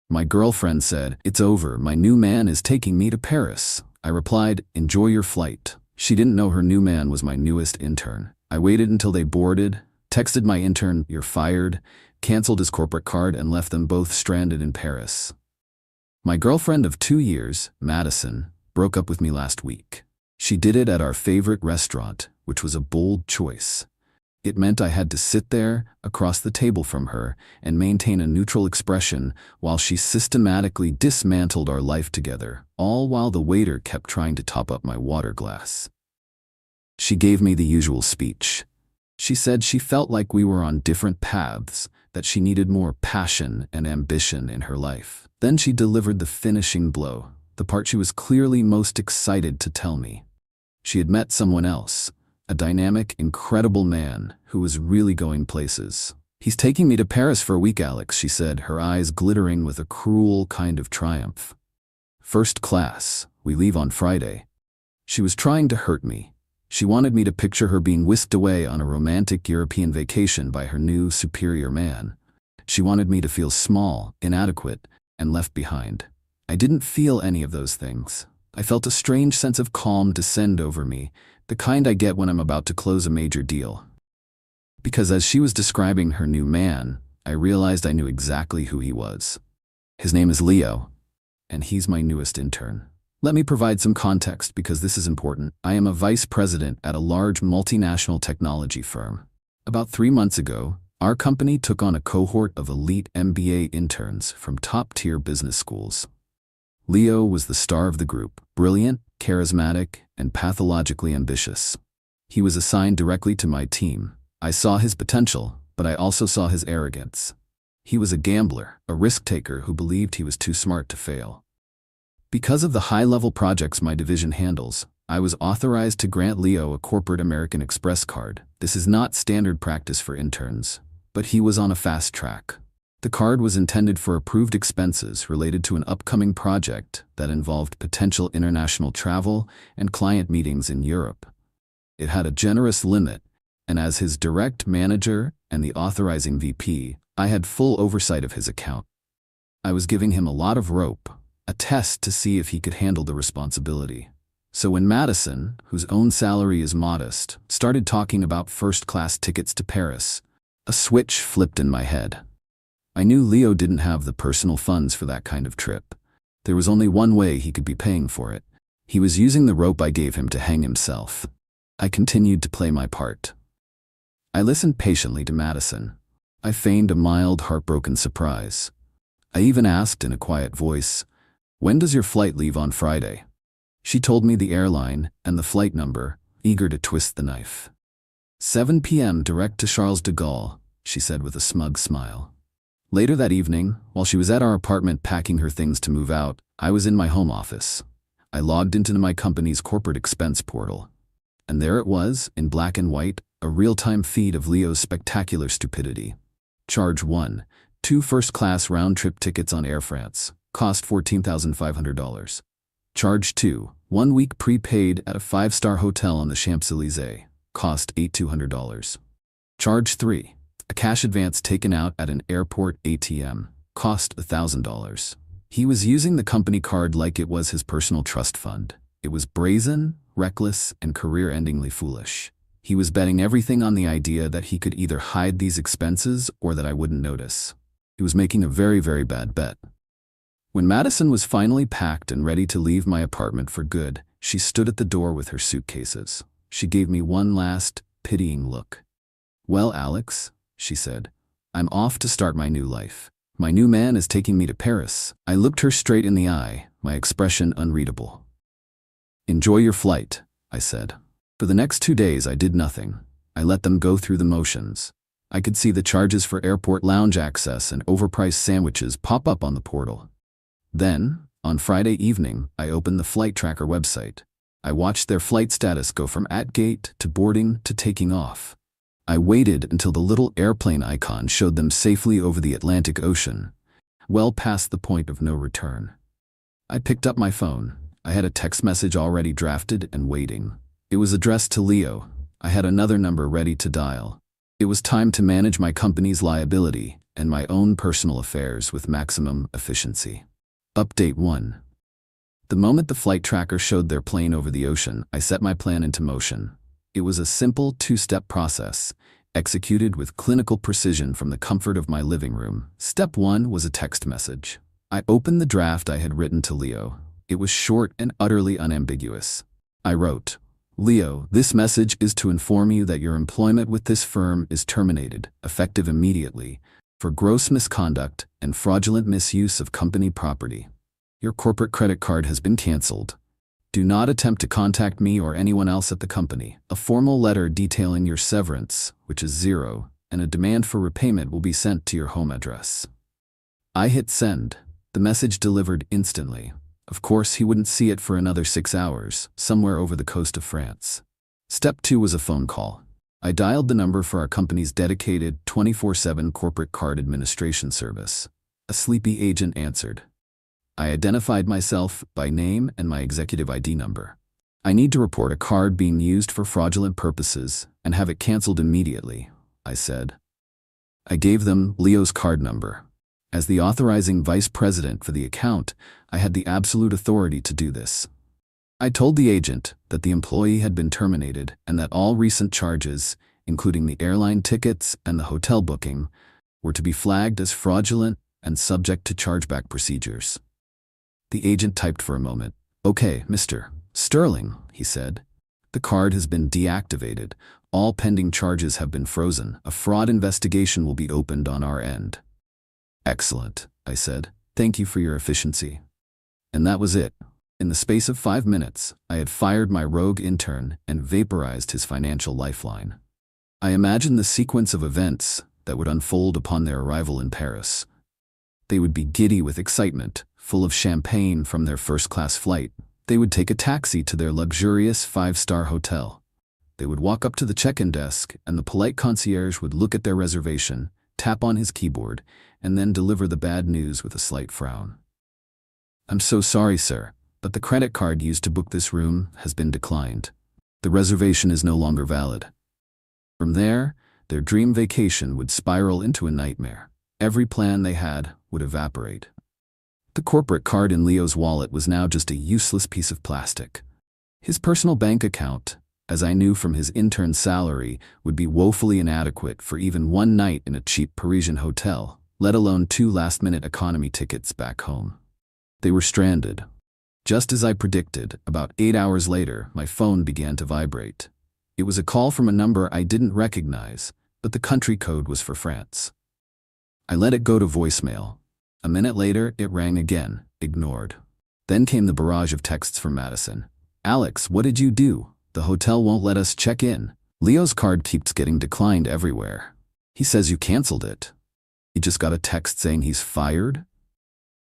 My girlfriend said, "It's over, my new man is taking me to Paris." I replied, "Enjoy your flight." She didn't know her new man was my newest intern. I waited until they boarded, texted my intern, "You're fired," canceled his corporate card, and left them both stranded in Paris. My girlfriend of 2 years, Madison, broke up with me last week. She did it at our favorite restaurant, which was a bold choice. It meant I had to sit there, across the table from her, and maintain a neutral expression while she systematically dismantled our life together, all while the waiter kept trying to top up my water glass. She gave me the usual speech. She said she felt like we were on different paths, that she needed more passion and ambition in her life. Then she delivered the finishing blow, the part she was clearly most excited to tell me. She had met someone else, a dynamic, incredible man who was really going places. "He's taking me to Paris for a week, Alex," she said, her eyes glittering with a cruel kind of triumph. "First class. We leave on Friday." She was trying to hurt me. She wanted me to picture her being whisked away on a romantic European vacation by her new superior man. She wanted me to feel small, inadequate, and left behind. I didn't feel any of those things. I felt a strange sense of calm descend over me, the kind I get when I'm about to close a major deal. Because as she was describing her new man, I realized I knew exactly who he was. His name is Leo, and he's my newest intern. Let me provide some context because this is important. I am a vice president at a large multinational technology firm. About 3 months ago, our company took on a cohort of elite MBA interns from top-tier business schools. Leo was the star of the group, brilliant, charismatic, and pathologically ambitious. He was assigned directly to my team. I saw his potential, but I also saw his arrogance. He was a gambler, a risk-taker who believed he was too smart to fail. Because of the high-level projects my division handles, I was authorized to grant Leo a corporate American Express card. This is not standard practice for interns, but he was on a fast track. The card was intended for approved expenses related to an upcoming project that involved potential international travel and client meetings in Europe. It had a generous limit, and as his direct manager and the authorizing VP, I had full oversight of his account. I was giving him a lot of rope, a test to see if he could handle the responsibility. So when Madison, whose own salary is modest, started talking about first-class tickets to Paris, a switch flipped in my head. I knew Leo didn't have the personal funds for that kind of trip. There was only one way he could be paying for it. He was using the rope I gave him to hang himself. I continued to play my part. I listened patiently to Madison. I feigned a mild, heartbroken surprise. I even asked in a quiet voice, "When does your flight leave on Friday?" She told me the airline and the flight number, eager to twist the knife. 7 p.m. direct to Charles de Gaulle, she said with a smug smile. Later that evening, while she was at our apartment packing her things to move out, I was in my home office. I logged into my company's corporate expense portal. And there it was, in black and white, a real-time feed of Leo's spectacular stupidity. Charge 1. 2 first-class round-trip tickets on Air France. Cost $14,500. Charge 2. 1 week prepaid at a 5-star hotel on the Champs-Élysées. Cost $8,200. Charge 3. A cash advance taken out at an airport ATM. Cost $1,000. He was using the company card like it was his personal trust fund. It was brazen, reckless, and career-endingly foolish. He was betting everything on the idea that he could either hide these expenses or that I wouldn't notice. He was making a very, very bad bet. When Madison was finally packed and ready to leave my apartment for good, she stood at the door with her suitcases. She gave me one last, pitying look. "Well, Alex," she said, "I'm off to start my new life. My new man is taking me to Paris." I looked her straight in the eye, my expression unreadable. "Enjoy your flight," I said. For the next 2 days I did nothing. I let them go through the motions. I could see the charges for airport lounge access and overpriced sandwiches pop up on the portal. Then, on Friday evening, I opened the flight tracker website. I watched their flight status go from at gate to boarding to taking off. I waited until the little airplane icon showed them safely over the Atlantic Ocean, well past the point of no return. I picked up my phone. I had a text message already drafted and waiting. It was addressed to Leo. I had another number ready to dial. It was time to manage my company's liability, and my own personal affairs with maximum efficiency. Update 1. The moment the flight tracker showed their plane over the ocean, I set my plan into motion. It was a simple two-step process, executed with clinical precision from the comfort of my living room. Step 1 was a text message. I opened the draft I had written to Leo. It was short and utterly unambiguous. I wrote, "Leo, this message is to inform you that your employment with this firm is terminated, effective immediately, for gross misconduct and fraudulent misuse of company property. Your corporate credit card has been canceled. Do not attempt to contact me or anyone else at the company. A formal letter detailing your severance, which is 0, and a demand for repayment will be sent to your home address." I hit send. The message delivered instantly. Of course, he wouldn't see it for another 6 hours, somewhere over the coast of France. Step 2 was a phone call. I dialed the number for our company's dedicated 24/7 corporate card administration service. A sleepy agent answered. I identified myself by name and my executive ID number. "I need to report a card being used for fraudulent purposes and have it canceled immediately," I said. I gave them Leo's card number. As the authorizing vice president for the account, I had the absolute authority to do this. I told the agent that the employee had been terminated and that all recent charges, including the airline tickets and the hotel booking, were to be flagged as fraudulent and subject to chargeback procedures. The agent typed for a moment. "Okay, Mr. Sterling," he said. "The card has been deactivated. All pending charges have been frozen. A fraud investigation will be opened on our end." "Excellent," I said. "Thank you for your efficiency." And that was it. In the space of 5 minutes, I had fired my rogue intern and vaporized his financial lifeline. I imagined the sequence of events that would unfold upon their arrival in Paris. They would be giddy with excitement, full of champagne from their first-class flight. They would take a taxi to their luxurious 5-star hotel. They would walk up to the check-in desk, and the polite concierge would look at their reservation, tap on his keyboard, and then deliver the bad news with a slight frown. "I'm so sorry, sir, but the credit card used to book this room has been declined. The reservation is no longer valid." From there, their dream vacation would spiral into a nightmare. Every plan they had would evaporate. The corporate card in Leo's wallet was now just a useless piece of plastic. His personal bank account, as I knew from his intern's salary, would be woefully inadequate for even one night in a cheap Parisian hotel, let alone 2 last-minute economy tickets back home. They were stranded. Just as I predicted, about 8 hours later, my phone began to vibrate. It was a call from a number I didn't recognize, but the country code was for France. I let it go to voicemail. A minute later, it rang again, ignored. Then came the barrage of texts from Madison. "Alex, what did you do? The hotel won't let us check in. Leo's card keeps getting declined everywhere. He says you canceled it. He just got a text saying he's fired?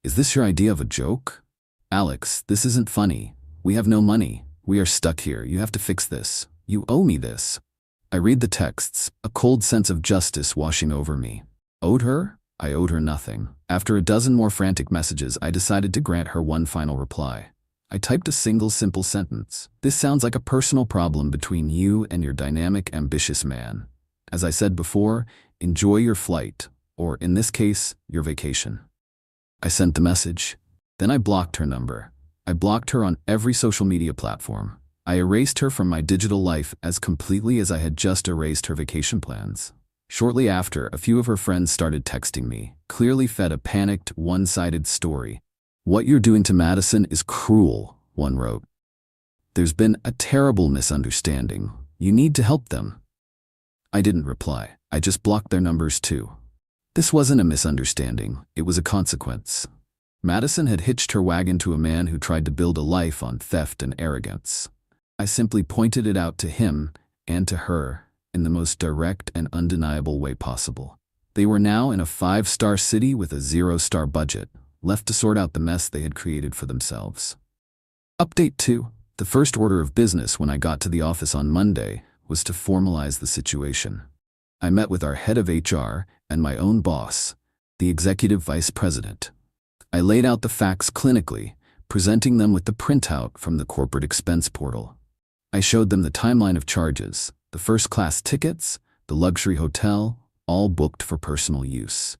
Is this your idea of a joke? Alex, this isn't funny. We have no money. We are stuck here. You have to fix this. You owe me this." I read the texts, a cold sense of justice washing over me. Owed her? I owed her nothing. After a dozen more frantic messages, I decided to grant her one final reply. I typed a single simple sentence. "This sounds like a personal problem between you and your dynamic, ambitious man. As I said before, enjoy your flight, or in this case, your vacation." I sent the message. Then I blocked her number. I blocked her on every social media platform. I erased her from my digital life as completely as I had just erased her vacation plans. Shortly after, a few of her friends started texting me, clearly fed a panicked, one-sided story. "What you're doing to Madison is cruel," one wrote. "There's been a terrible misunderstanding. You need to help them." I didn't reply. I just blocked their numbers too. This wasn't a misunderstanding. It was a consequence. Madison had hitched her wagon to a man who tried to build a life on theft and arrogance. I simply pointed it out to him and to her in the most direct and undeniable way possible. They were now in a 5-star city with a 0-star budget, left to sort out the mess they had created for themselves. Update 2. The first order of business when I got to the office on Monday was to formalize the situation. I met with our head of HR and my own boss, the executive vice president. I laid out the facts clinically, presenting them with the printout from the corporate expense portal. I showed them the timeline of charges, the first-class tickets, the luxury hotel, all booked for personal use.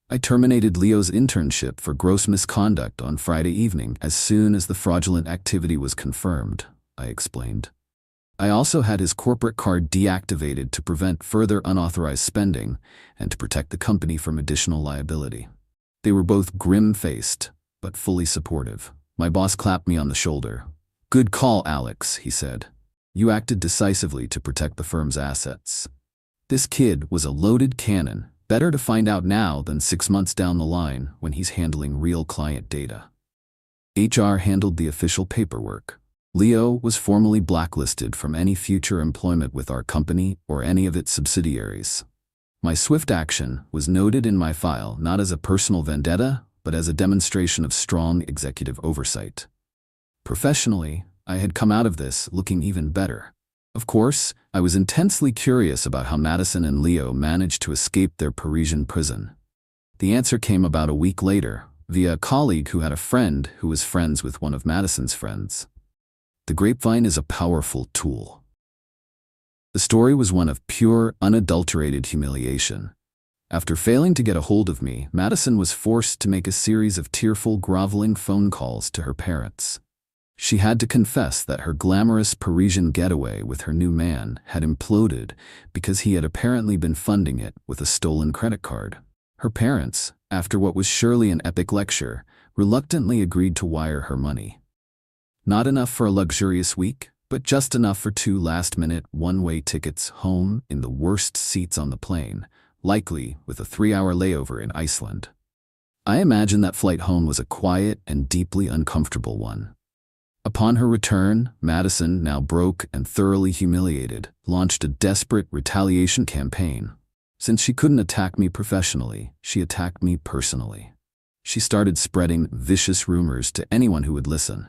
I terminated Leo's internship for gross misconduct on Friday evening as soon as the fraudulent activity was confirmed, I explained. I also had his corporate card deactivated to prevent further unauthorized spending and to protect the company from additional liability. They were both grim-faced, but fully supportive. My boss clapped me on the shoulder. "Good call, Alex," he said. "You acted decisively to protect the firm's assets. This kid was a loaded cannon. Better to find out now than 6 months down the line when he's handling real client data." HR handled the official paperwork. Leo was formally blacklisted from any future employment with our company or any of its subsidiaries. My swift action was noted in my file not as a personal vendetta, but as a demonstration of strong executive oversight. Professionally, I had come out of this looking even better. Of course, I was intensely curious about how Madison and Leo managed to escape their Parisian prison. The answer came about a week later, via a colleague who had a friend who was friends with one of Madison's friends. The grapevine is a powerful tool. The story was one of pure, unadulterated humiliation. After failing to get a hold of me, Madison was forced to make a series of tearful, groveling phone calls to her parents. She had to confess that her glamorous Parisian getaway with her new man had imploded because he had apparently been funding it with a stolen credit card. Her parents, after what was surely an epic lecture, reluctantly agreed to wire her money. Not enough for a luxurious week, but just enough for 2 last-minute, one-way tickets home in the worst seats on the plane, likely with a 3-hour layover in Iceland. I imagine that flight home was a quiet and deeply uncomfortable one. Upon her return, Madison, now broke and thoroughly humiliated, launched a desperate retaliation campaign. Since she couldn't attack me professionally, she attacked me personally. She started spreading vicious rumors to anyone who would listen.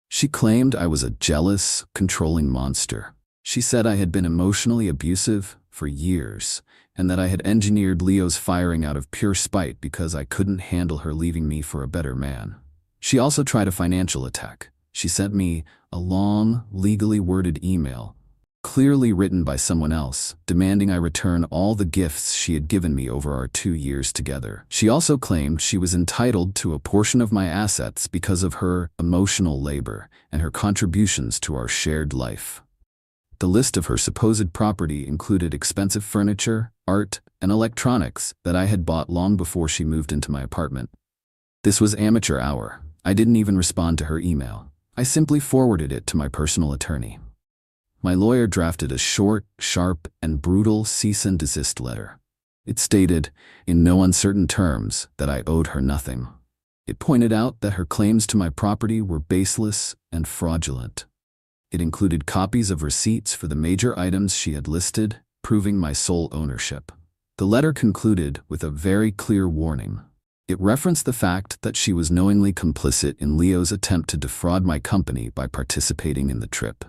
She claimed I was a jealous, controlling monster. She said I had been emotionally abusive for years, and that I had engineered Leo's firing out of pure spite because I couldn't handle her leaving me for a better man. She also tried a financial attack. She sent me a long, legally worded email, clearly written by someone else, demanding I return all the gifts she had given me over our 2 years together. She also claimed she was entitled to a portion of my assets because of her emotional labor and her contributions to our shared life. The list of her supposed property included expensive furniture, art, and electronics that I had bought long before she moved into my apartment. This was amateur hour. I didn't even respond to her email. I simply forwarded it to my personal attorney. My lawyer drafted a short, sharp, and brutal cease and desist letter. It stated, in no uncertain terms, that I owed her nothing. It pointed out that her claims to my property were baseless and fraudulent. It included copies of receipts for the major items she had listed, proving my sole ownership. The letter concluded with a very clear warning. It referenced the fact that she was knowingly complicit in Leo's attempt to defraud my company by participating in the trip.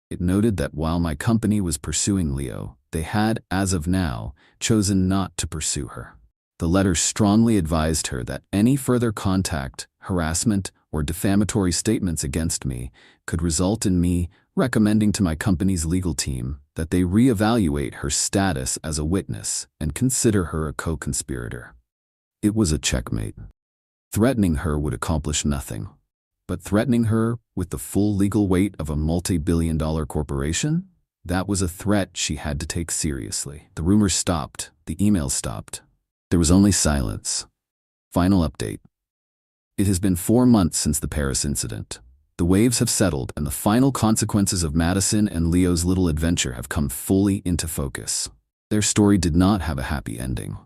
It noted that while my company was pursuing Leo, they had, as of now, chosen not to pursue her. The letter strongly advised her that any further contact, harassment, or defamatory statements against me could result in me recommending to my company's legal team that they reevaluate her status as a witness and consider her a co-conspirator. It was a checkmate. Threatening her would accomplish nothing. But threatening her with the full legal weight of a multi-billion-dollar corporation? That was a threat she had to take seriously. The rumors stopped. The emails stopped. There was only silence. Final update. It has been 4 months since the Paris incident. The waves have settled, and the final consequences of Madison and Leo's little adventure have come fully into focus. Their story did not have a happy ending.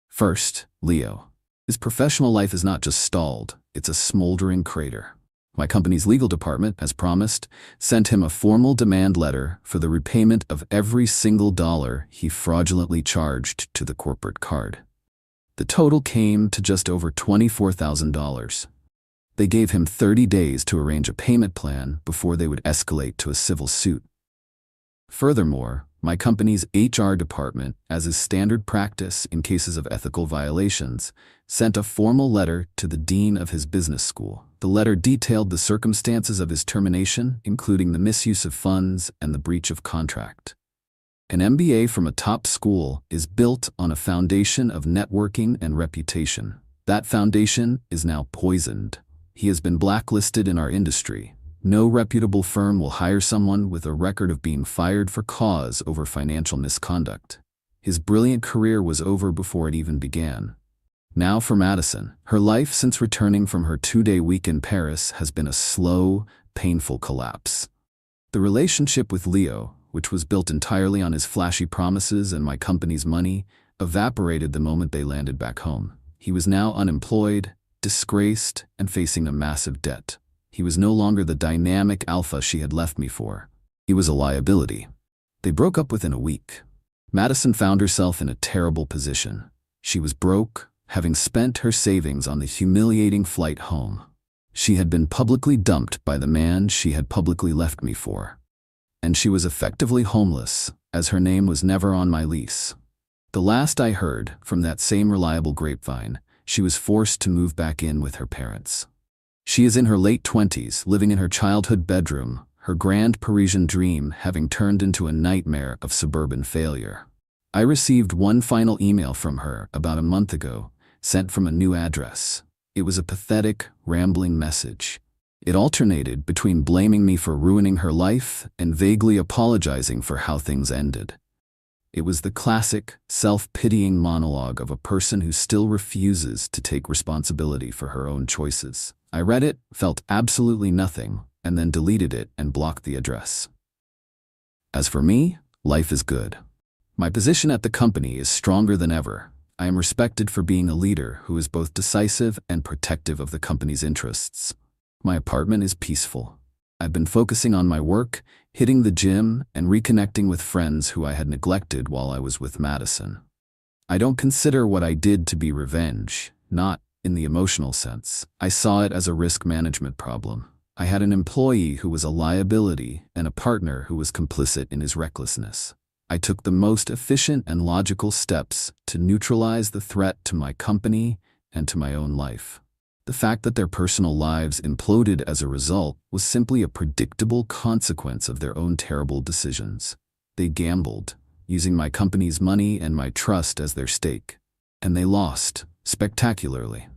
First, Leo. His professional life is not just stalled, it's a smoldering crater. My company's legal department, as promised, sent him a formal demand letter for the repayment of every single dollar he fraudulently charged to the corporate card. The total came to just over $24,000. They gave him 30 days to arrange a payment plan before they would escalate to a civil suit. Furthermore, my company's HR department, as is standard practice in cases of ethical violations, sent a formal letter to the dean of his business school. The letter detailed the circumstances of his termination, including the misuse of funds and the breach of contract. An MBA from a top school is built on a foundation of networking and reputation. That foundation is now poisoned. He has been blacklisted in our industry. No reputable firm will hire someone with a record of being fired for cause over financial misconduct. His brilliant career was over before it even began. Now for Madison. Her life since returning from her 2-day week in Paris has been a slow, painful collapse. The relationship with Leo, which was built entirely on his flashy promises and my company's money, evaporated the moment they landed back home. He was now unemployed, disgraced, and facing a massive debt. He was no longer the dynamic alpha she had left me for. He was a liability. They broke up within a week. Madison found herself in a terrible position. She was broke, having spent her savings on the humiliating flight home. She had been publicly dumped by the man she had publicly left me for. And she was effectively homeless, as her name was never on my lease. The last I heard from that same reliable grapevine, she was forced to move back in with her parents. She is in her late 20s, living in her childhood bedroom, her grand Parisian dream having turned into a nightmare of suburban failure. I received one final email from her about a month ago, sent from a new address. It was a pathetic, rambling message. It alternated between blaming me for ruining her life and vaguely apologizing for how things ended. It was the classic, self-pitying monologue of a person who still refuses to take responsibility for her own choices. I read it, felt absolutely nothing, and then deleted it and blocked the address. As for me, life is good. My position at the company is stronger than ever. I am respected for being a leader who is both decisive and protective of the company's interests. My apartment is peaceful. I've been focusing on my work, hitting the gym, and reconnecting with friends who I had neglected while I was with Madison. I don't consider what I did to be revenge, not in the emotional sense. I saw it as a risk management problem. I had an employee who was a liability and a partner who was complicit in his recklessness. I took the most efficient and logical steps to neutralize the threat to my company and to my own life. The fact that their personal lives imploded as a result was simply a predictable consequence of their own terrible decisions. They gambled, using my company's money and my trust as their stake. And they lost, spectacularly.